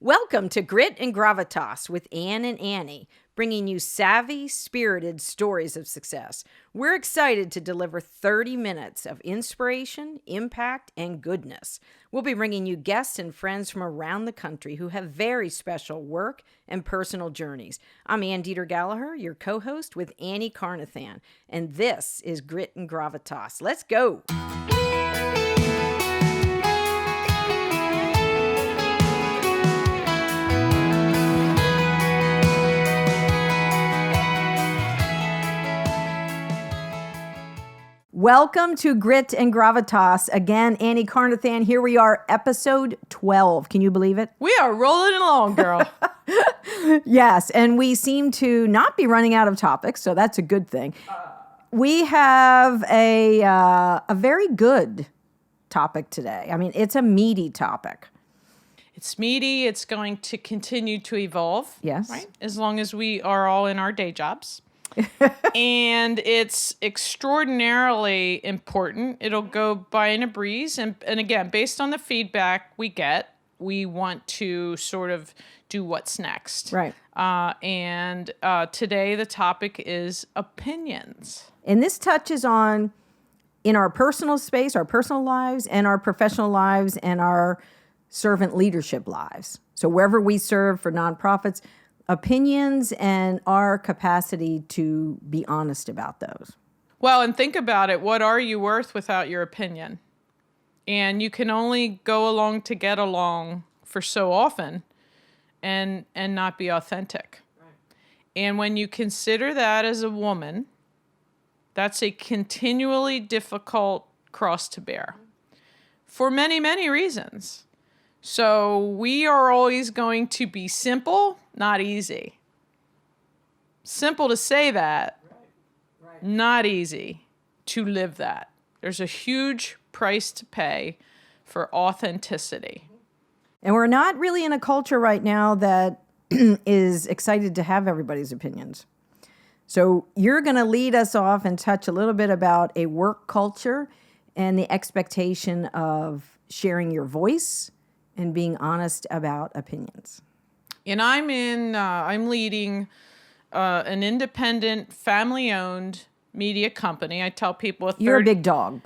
Welcome to Grit and Gravitas with Ann and Annie, bringing you savvy, spirited stories of success. We're excited to deliver 30 minutes of inspiration, impact, and goodness. We'll be bringing you guests and friends from around the country who have very special work and personal journeys. I'm Deeter Gallaher, your co-host with Annie Carnathan, and this is Grit and Gravitas. Let's go! Welcome to Grit and Gravitas. Again, Annie Carnathan. Here we are, episode 12. Can you believe it? We are rolling along, girl. Yes, and we seem to not be running out of topics, so that's a good thing. We have a very good topic today. I mean, it's a meaty topic. It's meaty. It's going to continue to evolve. Yes. Right? As long as we are all in our day jobs. And it's extraordinarily important. It'll go by in a breeze. And again, based on the feedback we get, we want to sort of do what's next. Right. And today the topic is opinions. And this touches on, in our personal space, our personal lives, and our professional lives, and our servant leadership lives. So wherever we serve for nonprofits, opinions and our capacity to be honest about those. Well, and think about it. What are you worth without your opinion? And you can only go along to get along for so often and not be authentic. Right. And when you consider that as a woman, that's a continually difficult cross to bear for many, many reasons. So we are always going to be simple, not easy. Simple to say that, right. Not easy to live that. There's a huge price to pay for authenticity. And we're not really in a culture right now that is excited to have everybody's opinions. So you're going to lead us off and touch a little bit about a work culture and the expectation of sharing your voice and being honest about opinions. And I'm leading an independent, family-owned media company. I tell people you're a big dog.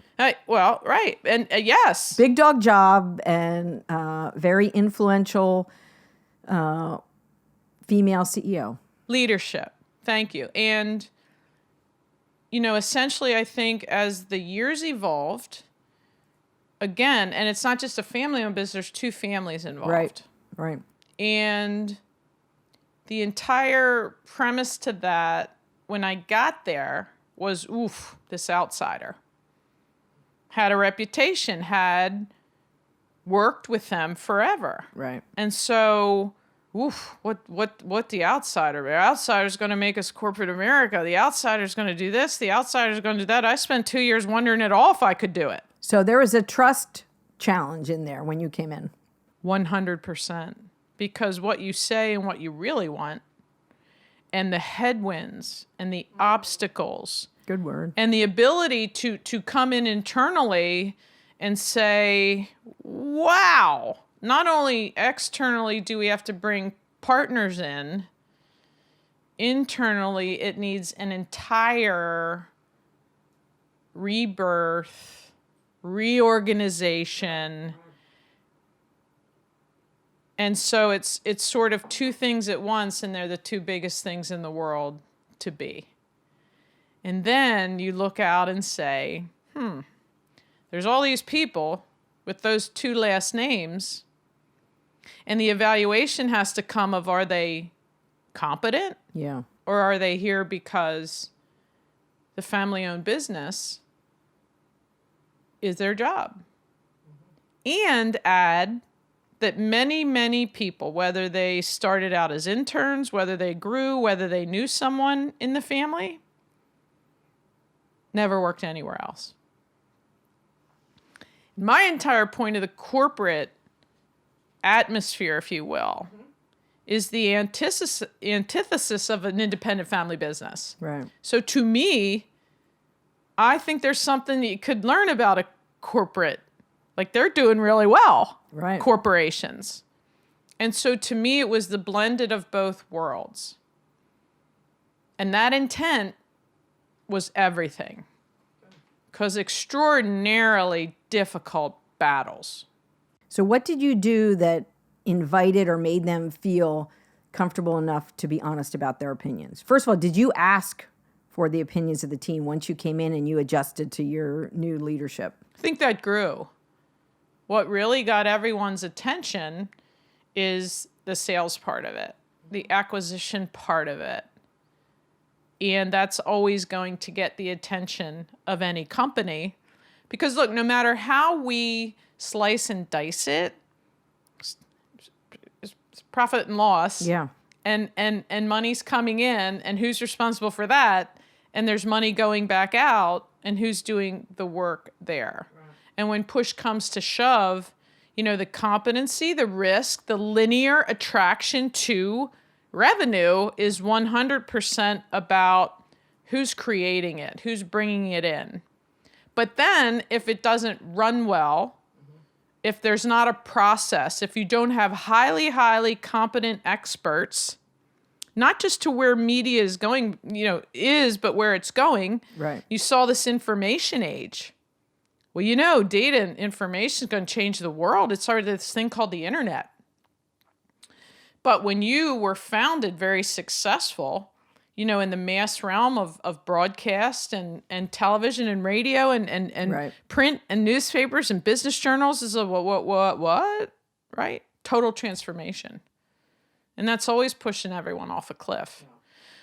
Well, right, and yes, big dog job, and very influential female CEO. Leadership. Thank you. And essentially, I think as the years evolved. Again, and it's not just a family-owned business, there's two families involved. Right. And the entire premise to that, when I got there, was, this outsider. Had a reputation, had worked with them forever. Right. And so, what the outsider? The outsider's going to make us corporate America. The outsider's going to do this. The outsider's going to do that. I spent 2 years wondering at all if I could do it. So there was a trust challenge in there when you came in. 100%. Because what you say and what you really want, and the headwinds and the obstacles. Good word. And the ability to come in internally and say, wow, not only externally do we have to bring partners in, internally it needs an entire rebirth, reorganization. And so it's sort of two things at once, and they're the two biggest things in the world to be. And then you look out and say, there's all these people with those two last names, and the evaluation has to come of, are they competent? Yeah. Or are they here because the family-owned business is their job? And add that many, many people, whether they started out as interns, whether they grew, whether they knew someone in the family, never worked anywhere else. My entire point of the corporate atmosphere, if you will, is the antithesis of an independent family business. Right. So to me, I think there's something that you could learn about a corporate. Like, they're doing really well, right? Corporations. And so to me, it was the blended of both worlds. And that intent was everything. Because extraordinarily difficult battles. So what did you do that invited or made them feel comfortable enough to be honest about their opinions? First of all, did you ask for the opinions of the team once you came in and you adjusted to your new leadership? I think that grew. What really got everyone's attention is the sales part of it, the acquisition part of it. And that's always going to get the attention of any company. Because look, no matter how we slice and dice it, it's profit and loss. Yeah. And money's coming in, and who's responsible for that? And there's money going back out, and who's doing the work there? Right. And when push comes to shove, the competency, the risk, the linear attraction to revenue is 100% about who's creating it, who's bringing it in. But then if it doesn't run well, if there's not a process, if you don't have highly, highly competent experts, not just to where media is going, but where it's going. Right. You saw this information age. Well, data and information is going to change the world. It started this thing called the internet. But when you were founded very successful, in the mass realm of broadcast and television and radio and right. print and newspapers and business journals, is a what? Right? Total transformation. And that's always pushing everyone off a cliff. Yeah.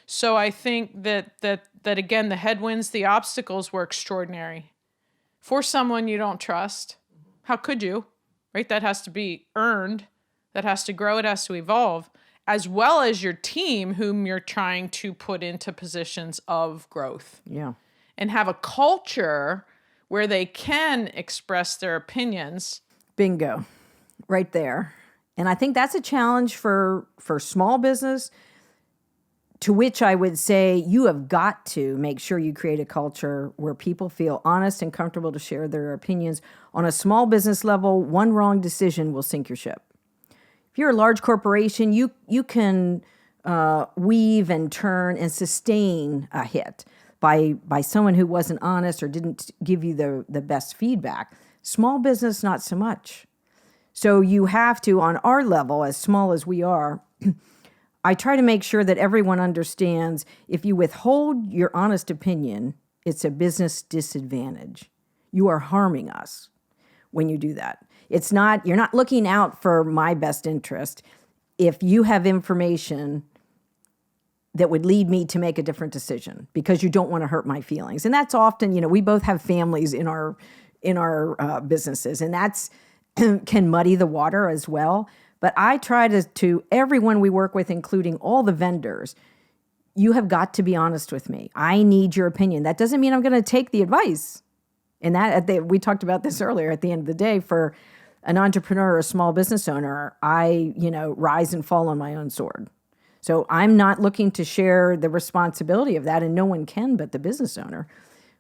So I think that again, the headwinds, the obstacles were extraordinary. For someone you don't trust, how could you? Right? That has to be earned. That has to grow. It has to evolve. As well as your team, whom you're trying to put into positions of growth. Yeah. And have a culture where they can express their opinions. Bingo. Right there. And I think that's a challenge for small business, to which I would say you have got to make sure you create a culture where people feel honest and comfortable to share their opinions. On a small business level, one wrong decision will sink your ship. If you're a large corporation, you can weave and turn and sustain a hit by someone who wasn't honest or didn't give you the best feedback. Small business, not so much. So you have to, on our level, as small as we are, I try to make sure that everyone understands if you withhold your honest opinion, it's a business disadvantage. You are harming us when you do that. You're not looking out for my best interest. If you have information that would lead me to make a different decision because you don't want to hurt my feelings. And that's often, we both have families in our businesses, and that's can muddy the water as well. But I try to everyone we work with, including all the vendors, you have got to be honest with me. I need your opinion. That doesn't mean I'm going to take the advice. And we talked about this earlier. At the end of the day, for an entrepreneur or a small business owner, I rise and fall on my own sword. So I'm not looking to share the responsibility of that, and no one can but the business owner.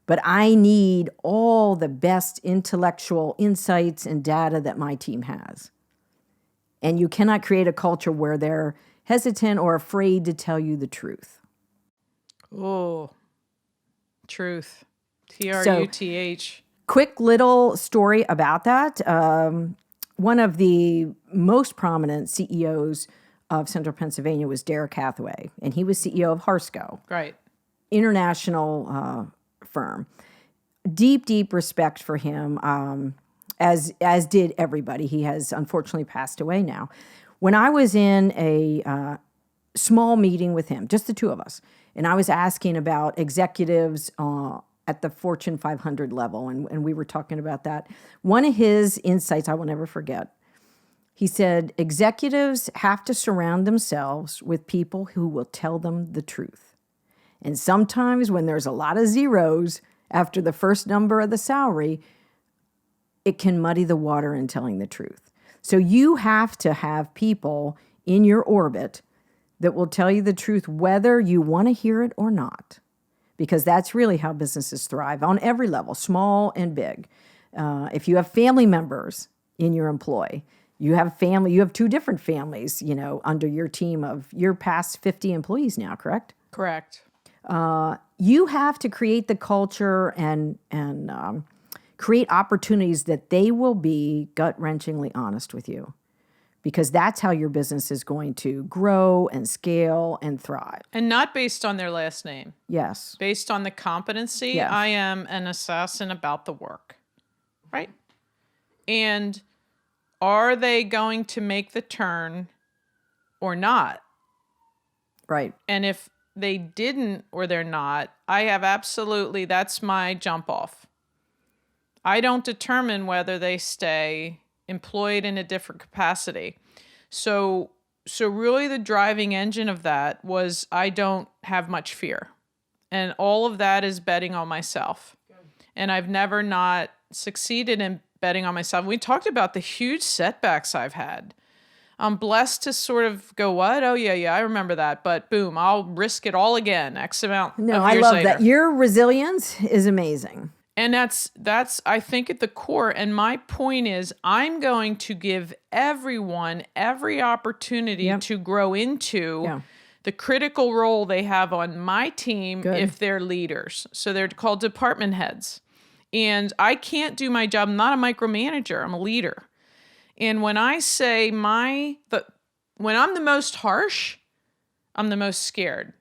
But I need all the best intellectual insights and data that my team has. And you cannot create a culture where they're hesitant or afraid to tell you the truth. Oh, truth. TRUTH. Quick little story about that. One of the most prominent CEOs of Central Pennsylvania was Derek Hathaway, and he was CEO of Harsco. Right. International firm. Deep respect for him. As did everybody. He has unfortunately passed away now. When I was in a small meeting with him, just the two of us, and I was asking about executives at the Fortune 500 level, and we were talking about that, one of his insights I will never forget, he said, executives have to surround themselves with people who will tell them the truth. And sometimes when there's a lot of zeros after the first number of the salary, it can muddy the water in telling the truth. So you have to have people in your orbit that will tell you the truth, whether you want to hear it or not, because that's really how businesses thrive on every level, small and big. If you have family members in your employ, You have family. You have two different families, under your team of you're past 50 employees now, correct? Correct. You have to create the culture and create opportunities that they will be gut-wrenchingly honest with you, because that's how your business is going to grow and scale and thrive. And not based on their last name. Yes. Based on the competency. Yes. I am an assassin about the work. Right? And are they going to make the turn or not? Right. And if they didn't or they're not, I have absolutely, that's my jump off. I don't determine whether they stay employed in a different capacity. So really the driving engine of that was I don't have much fear. And all of that is betting on myself. Good. And I've never not succeeded in betting on myself. We talked about the huge setbacks I've had. I'm blessed to sort of go, what? Oh, yeah, I remember that. But boom, I'll risk it all again, X amount of years later. No, I love that. Your resilience is amazing. And that's I think at the core. And my point is I'm going to give everyone every opportunity to grow into the critical role they have on my team if they're leaders. So they're called department heads. And I can't do my job. I'm not a micromanager. I'm a leader. And when I say when I'm the most harsh, I'm the most scared.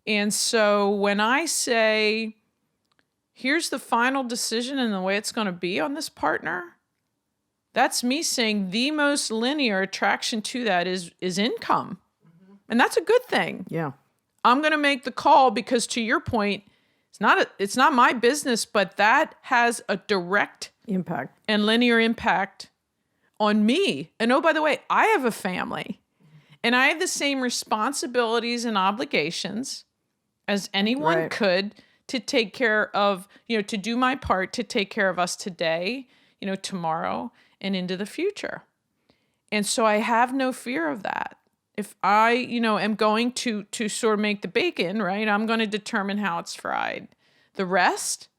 And so when I say, here's the final decision and the way it's going to be on this partner, that's me saying the most linear attraction to that is income. Mm-hmm. And that's a good thing. Yeah. I'm going to make the call because, to your point, it's not my business, but that has a direct impact and linear impact on me. And oh, by the way, I have a family and I have the same responsibilities and obligations as anyone could to take care of, to do my part to take care of us today, tomorrow and into the future. And so I have no fear of that. If I, am going to sort of make the bacon, right, I'm going to determine how it's fried. The rest,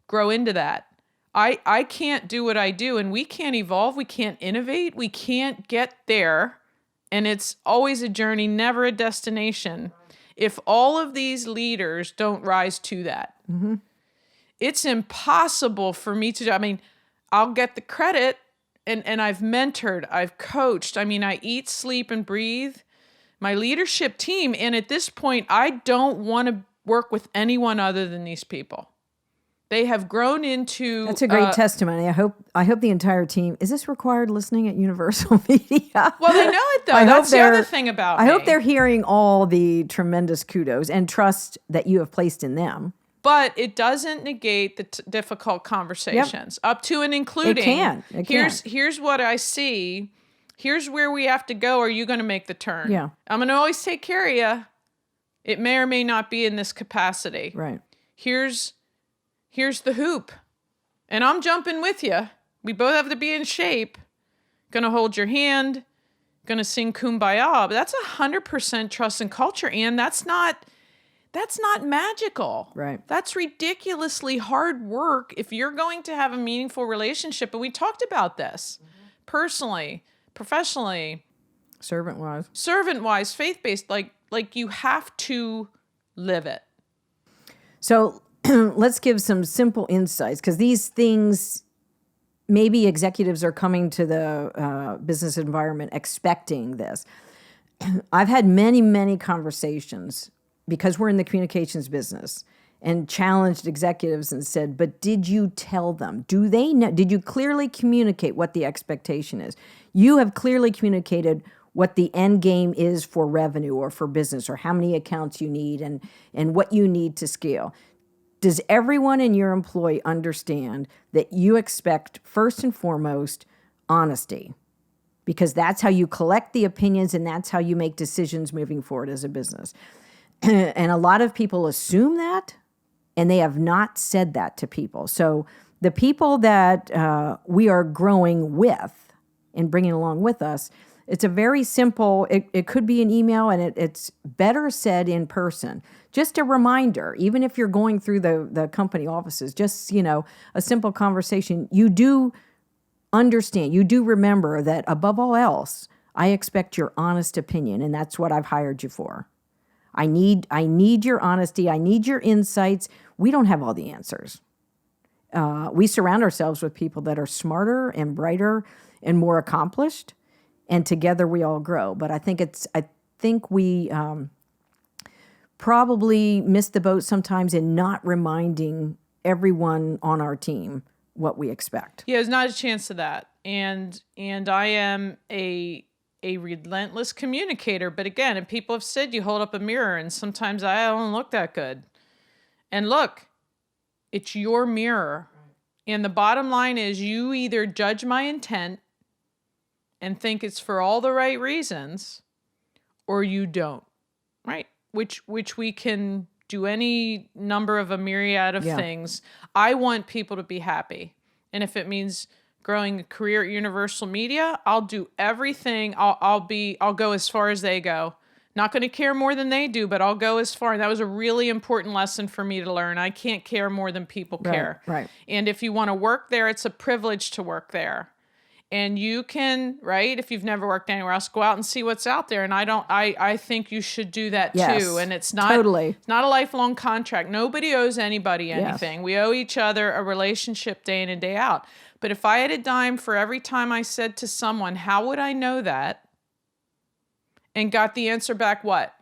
grow into that. I can't do what I do, and we can't evolve. We can't innovate. We can't get there. And it's always a journey, never a destination. If all of these leaders don't rise to that, it's impossible for me to do. I mean, I'll get the credit, and I've mentored, I've coached. I mean, I eat, sleep, and breathe my leadership team. And at this point, I don't want to work with anyone other than these people. They have grown into... That's a great testimony. I hope the entire team... Is this required listening at Universal Media? Well, they know it, though. That's the other thing about me. I hope they're hearing all the tremendous kudos and trust that you have placed in them. But it doesn't negate the difficult conversations, up to and including... It can. Here's what I see. Here's where we have to go. Are you going to make the turn? Yeah. I'm going to always take care of you. It may or may not be in this capacity. Right. Here's the hoop. And I'm jumping with you. We both have to be in shape. Gonna hold your hand. Gonna sing Kumbaya. But that's 100% trust and culture. And that's not magical. Right. That's ridiculously hard work if you're going to have a meaningful relationship. And we talked about this personally, professionally. Servant-wise, faith-based. Like you have to live it. So let's give some simple insights, because these things, maybe executives are coming to the business environment expecting this. I've had many, many conversations, because we're in the communications business, and challenged executives and said, but did you tell them? Do they know? Did you clearly communicate what the expectation is? You have clearly communicated what the end game is for revenue or for business, or how many accounts you need and what you need to scale. Does everyone in your employee understand that you expect, first and foremost, honesty? Because that's how you collect the opinions and that's how you make decisions moving forward as a business. And a lot of people assume that, and they have not said that to people. So the people that we are growing with and bringing along with us, it's a very simple, it could be an email, and it's better said in person. Just a reminder, even if you're going through the company offices, just, a simple conversation. You do understand, you do remember that above all else, I expect your honest opinion, and that's what I've hired you for. I need your honesty. I need your insights. We don't have all the answers. We surround ourselves with people that are smarter and brighter and more accomplished, and together we all grow. But I think we probably miss the boat sometimes in not reminding everyone on our team what we expect. Yeah, there's not a chance of that. And I am a relentless communicator. But again, and people have said you hold up a mirror, and sometimes I don't look that good. And look, it's your mirror. And the bottom line is you either judge my intent and think it's for all the right reasons, or you don't, right? Which we can do any number of a myriad of things. I want people to be happy. And if it means growing a career at Universal Media, I'll do everything. I'll go as far as they go. Not going to care more than they do, but I'll go as far. And that was a really important lesson for me to learn. I can't care more than people care. Right. And if you want to work there, it's a privilege to work there. And you can, right, if you've never worked anywhere else, go out and see what's out there. And I think you should do that too. And it's not It's not a lifelong contract. Nobody owes anybody anything. Yes. We owe each other a relationship day in and day out. But if I had a dime for every time I said to someone, how would I know that? And got the answer back, what?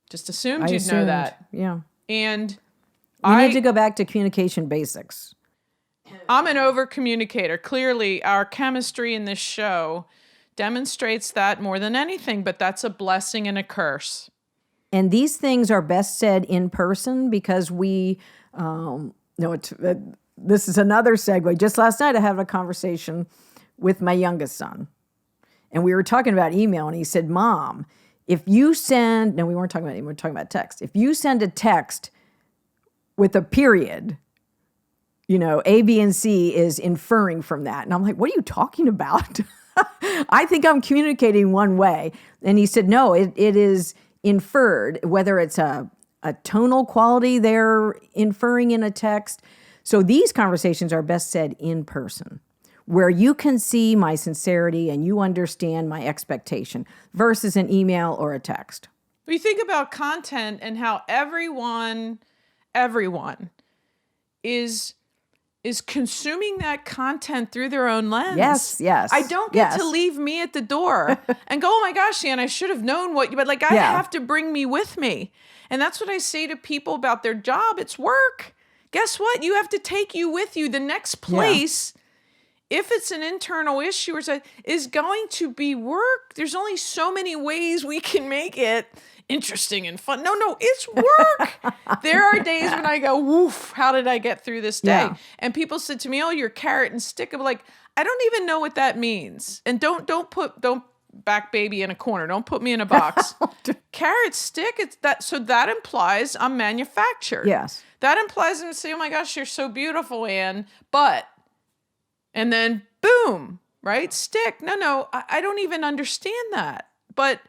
Just assumed you'd know that. Yeah. And we need to go back to communication basics. I'm an over communicator. Clearly, our chemistry in this show demonstrates that more than anything, but that's a blessing and a curse. And these things are best said in person because this is another segue. Just last night, I had a conversation with my youngest son. And we were talking about email, and he said, Mom, if you send, no, we weren't talking about email, we were talking about text. If you send a text with a period, A, B, and C is inferring from that. And I'm like, what are you talking about? I think I'm communicating one way. And he said, no, it is inferred, whether it's a tonal quality they're inferring in a text. So these conversations are best said in person, where you can see my sincerity and you understand my expectation versus an email or a text. We think about content and how everyone is consuming that content through their own lens. Yes. I don't get to leave me at the door and go, oh my gosh, Ann, I should have known but I have to bring me with me. And that's what I say to people about their job. It's work. Guess what? You have to take you with you. The next place, if it's an internal issue, is going to be work. There's only so many ways we can make it interesting and fun. No, it's work. There are days when I go, woof, how did I get through this day? Yeah. And people said to me, oh, you're carrot and stick. I'm like, I don't even know what that means. And don't back baby in a corner. Don't put me in a box. Carrot stick, so that implies I'm manufactured. Yes. That implies I'm saying, oh my gosh, you're so beautiful, Ann. But, and then boom, right? Stick. No, I don't even understand that. But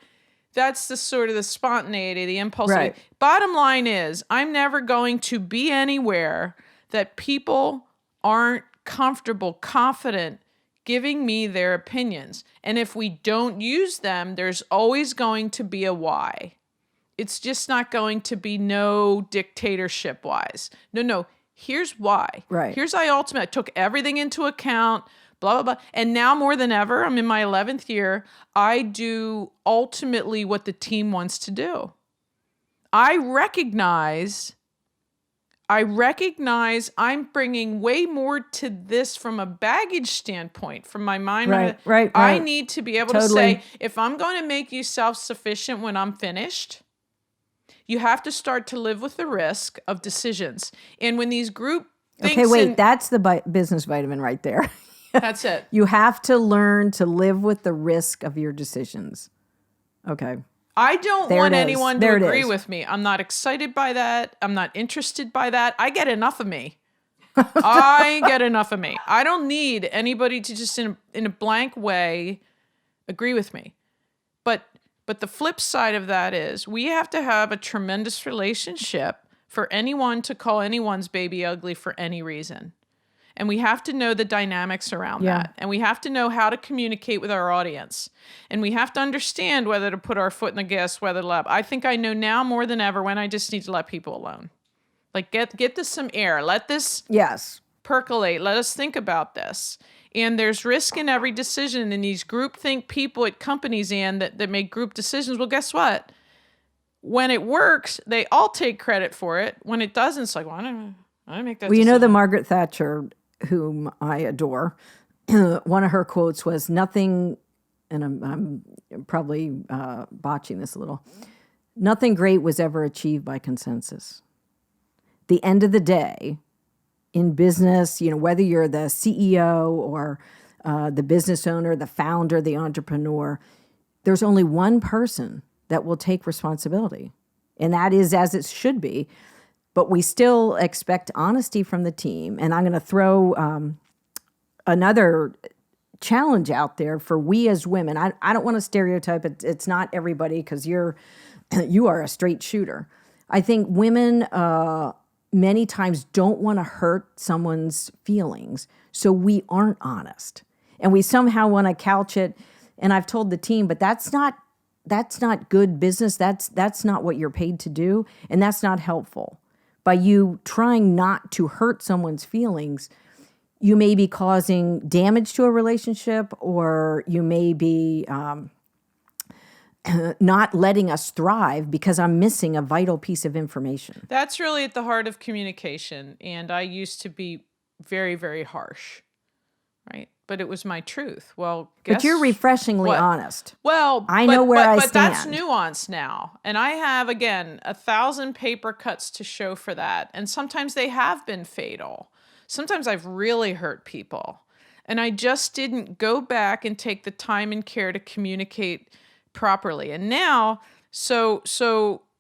that's the sort of the spontaneity, the impulsivity. Right. Bottom line is, I'm never going to be anywhere that people aren't comfortable, confident, giving me their opinions. And if we don't use them, there's always going to be a why. It's just not going to be no dictatorship wise. No, here's why. Right. Here's I took everything into account, blah, blah, blah. And now more than ever, I'm in my 11th year, I do ultimately what the team wants to do. I recognize I'm bringing way more to this from a baggage standpoint, from my mind. Right. I need to be able to say, if I'm going to make you self-sufficient when I'm finished, you have to start to live with the risk of decisions. And when these group things... that's the business vitamin right there. That's it. You have to learn to live with the risk of your decisions. Okay. I don't want anyone to agree with me. I'm not excited by that. I'm not interested by that. I get enough of me. I get enough of me. I don't need anybody to just in a blank way agree with me. But the flip side of that is we have to have a tremendous relationship for anyone to call anyone's baby ugly for any reason. And we have to know the dynamics around Yeah. that. And we have to know how to communicate with our audience. And we have to understand whether to put our foot in the gas, whether to let. I think I know now more than ever when I just need to let people alone. Like get this some air. Let this percolate. Let us think about this. And there's risk in every decision. And these groupthink people at companies that make group decisions. Well, guess what? When it works, they all take credit for it. When it doesn't, it's like, well, I didn't make that decision. Well, you know, the Margaret Thatcher, whom I adore, one of her quotes was nothing, and I'm probably botching this a little, nothing great was ever achieved by consensus. The end of the day, in business, you know, whether you're the CEO or the business owner, the founder, the entrepreneur, there's only one person that will take responsibility. And that is as it should be. But we still expect honesty from the team. And I'm going to throw another challenge out there for we as women. I don't want to stereotype it. It's not everybody because you are a straight shooter. I think women many times don't want to hurt someone's feelings. So we aren't honest. And we somehow want to couch it. And I've told the team, but that's not good business. That's not what you're paid to do. And that's not helpful. By you trying not to hurt someone's feelings, you may be causing damage to a relationship, or you may be not letting us thrive because I'm missing a vital piece of information. That's really at the heart of communication. And I used to be very, very harsh, right? But it was my truth. Well, but you're refreshingly honest. Well, I know where I stand. But that's nuance now. And I have, again, 1,000 paper cuts to show for that. And sometimes they have been fatal. Sometimes I've really hurt people. And I just didn't go back and take the time and care to communicate properly. And now, so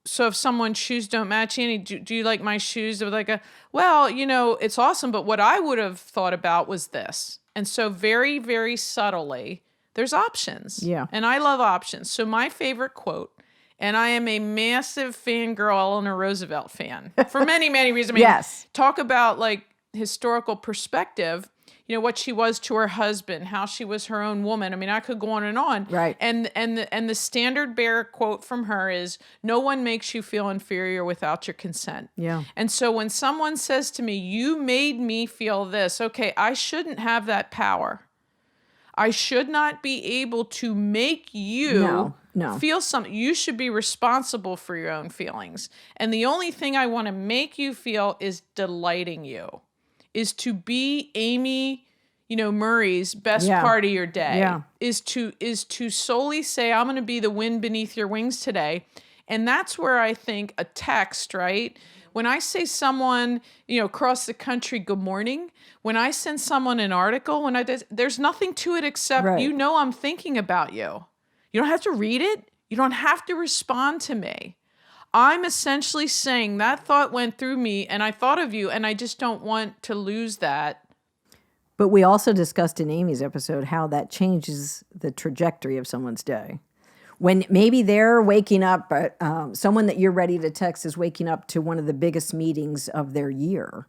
if someone's shoes don't match, Annie, do you like my shoes? They're like, well, you know, it's awesome. But what I would have thought about was this. And so very, very subtly, there's options. Yeah. And I love options. So my favorite quote, and I am a massive fangirl Eleanor Roosevelt fan for many, many reasons. I mean, yes. Talk about like historical perspective, you know, what she was to her husband, how she was her own woman. I mean, I could go on and on. Right. And the standard bearer quote from her is, no one makes you feel inferior without your consent. Yeah. And so when someone says to me, you made me feel this, okay, I shouldn't have that power. I should not be able to make you feel something. You should be responsible for your own feelings. And the only thing I want to make you feel is delighting you. Is to be Amy, you know, Murray's best part of your day. Yeah. Is to solely say, I'm going to be the wind beneath your wings today. And that's where I think a text, right? When I say someone, you know, across the country, good morning. When I send someone an article, there's nothing to it except, you know, I'm thinking about you. You don't have to read it. You don't have to respond to me. I'm essentially saying that thought went through me and I thought of you and I just don't want to lose that. But we also discussed in Amy's episode how that changes the trajectory of someone's day. When maybe they're waking up, someone that you're ready to text is waking up to one of the biggest meetings of their year.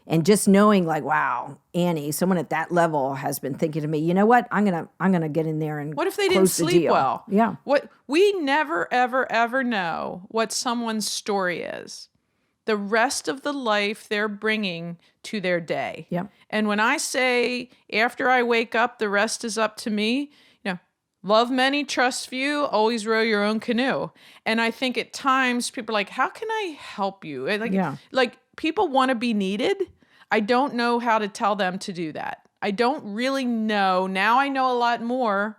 And just knowing like, wow, Annie, someone at that level has been thinking to me, you know what? I'm gonna get in there and what if they didn't sleep well? Yeah. What we never, ever, ever know what someone's story is. The rest of the life they're bringing to their day. Yeah. And when I say after I wake up, the rest is up to me, you know, love many, trust few, always row your own canoe. And I think at times people are like, how can I help you? Like people want to be needed. I don't know how to tell them to do that. I don't really know. Now I know a lot more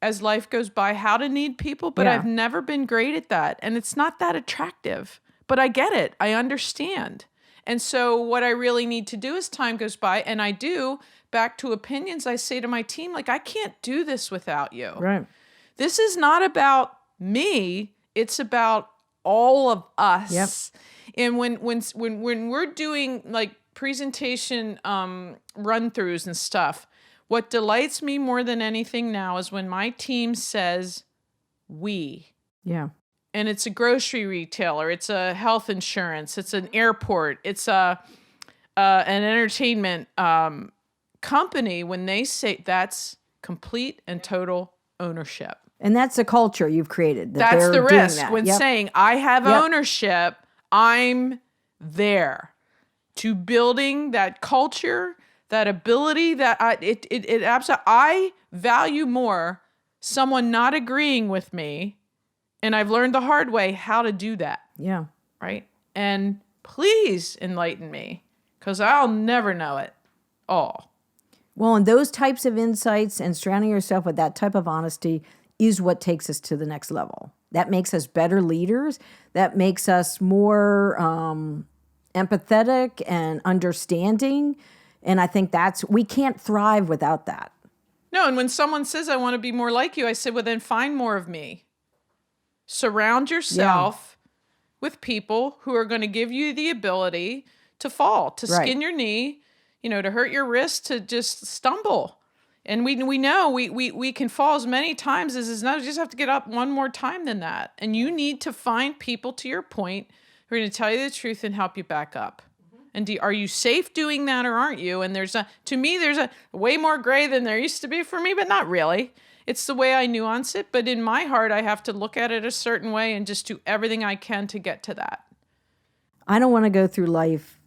as life goes by how to need people, but I've never been great at that. And it's not that attractive, but I get it. I understand. And so what I really need to do as time goes by, and I do, back to opinions, I say to my team, like, I can't do this without you. Right. This is not about me. It's about all of us. Yep. And when we're doing like presentation run-throughs and stuff, what delights me more than anything now is when my team says we. Yeah. And it's a grocery retailer, it's a health insurance, it's an airport, it's a an entertainment company when they say that's complete and total ownership. And that's a culture you've created. That's the risk that. when Yep. saying I have ownership. I'm there to building that culture, that ability that I value more someone not agreeing with me. And I've learned the hard way how to do that. Yeah. Right. And please enlighten me because I'll never know it all. Well, and those types of insights and surrounding yourself with that type of honesty is what takes us to the next level. That makes us better leaders. That makes us more empathetic and understanding. And I think we can't thrive without that. No, and when someone says, I want to be more like you, I say, well, then find more of me. Surround yourself with people who are going to give you the ability to fall, to skin your knee, to hurt your wrist, to just stumble. And we know we can fall as many times as is not. You just have to get up one more time than that. And you need to find people, to your point, who are going to tell you the truth and help you back up. And are you safe doing that or aren't you? And to me, there's a way more gray than there used to be for me, but not really. It's the way I nuance it. But in my heart, I have to look at it a certain way and just do everything I can to get to that. I don't want to go through life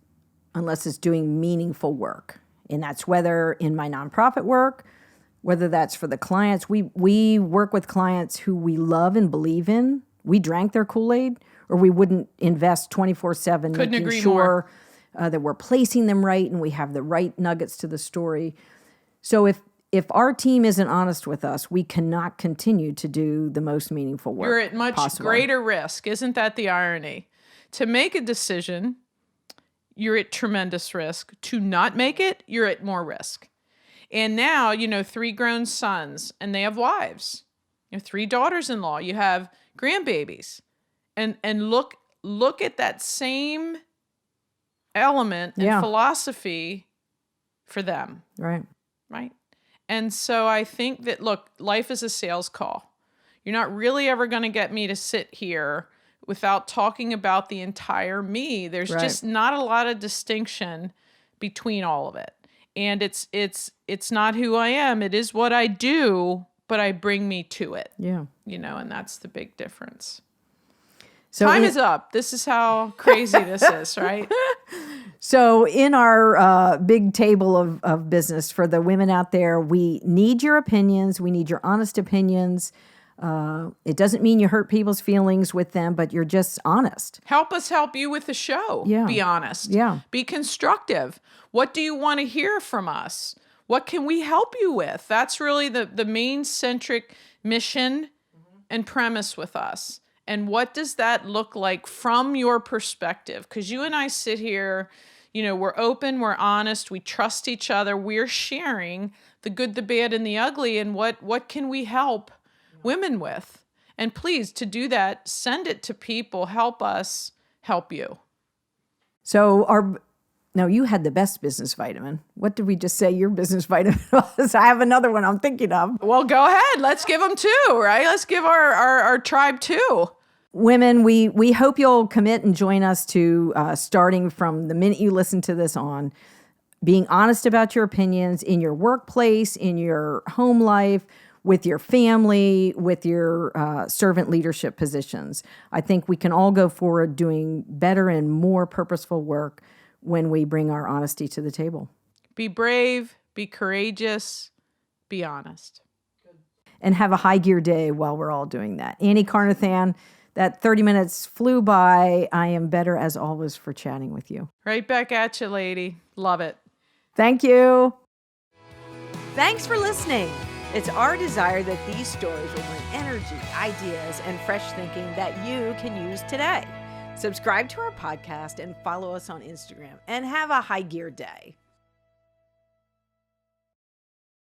unless it's doing meaningful work. And that's whether in my nonprofit work, whether that's for the clients. We work with clients who we love and believe in. We drank their Kool-Aid, or we wouldn't invest 24/7 making sure that we're placing them right and we have the right nuggets to the story. So if our team isn't honest with us, we cannot continue to do the most meaningful work. You're at much possible. greater risk. Isn't that the irony? To make a decision, you're at tremendous risk. To not make it, you're at more risk. And now, 3 grown sons, and they have wives. 3 daughters-in-law. You have grandbabies. And look at that same element and philosophy for them. Right. Right. And so I think that, look, life is a sales call. You're not really ever going to get me to sit here without talking about the entire me. There's just not a lot of distinction between all of it. And it's not who I am. It is what I do, but I bring me to it. Yeah. And that's the big difference. So Time is up. This is how crazy this is, right? So in our big table of business for the women out there, we need your opinions. We need your honest opinions. It doesn't mean you hurt people's feelings with them, but you're just honest. Help us help you with the show. Yeah. Be honest. Yeah. Be constructive. What do you want to hear from us? What can we help you with? That's really the main centric mission and premise with us. And what does that look like from your perspective? Because you and I sit here, we're open, we're honest, we trust each other, we're sharing the good, the bad, and the ugly, and what can we help women with? And please, to do that, send it to people, help us help you. So no, you had the best business vitamin. What did we just say your business vitamin was? I have another one I'm thinking of. Well, go ahead. Let's give them 2, right? Let's give our tribe 2. Women, we hope you'll commit and join us to starting from the minute you listen to this on, being honest about your opinions in your workplace, in your home life, with your family, with your servant leadership positions. I think we can all go forward doing better and more purposeful work when we bring our honesty to the table. Be brave, be courageous, be honest. And have a high gear day while we're all doing that. Annie Carnathan, that 30 minutes flew by. I am better as always for chatting with you. Right back at you, lady. Love it. Thank you. Thanks for listening. It's our desire that these stories will bring energy, ideas, and fresh thinking that you can use today. Subscribe to our podcast and follow us on Instagram, and have a high gear day.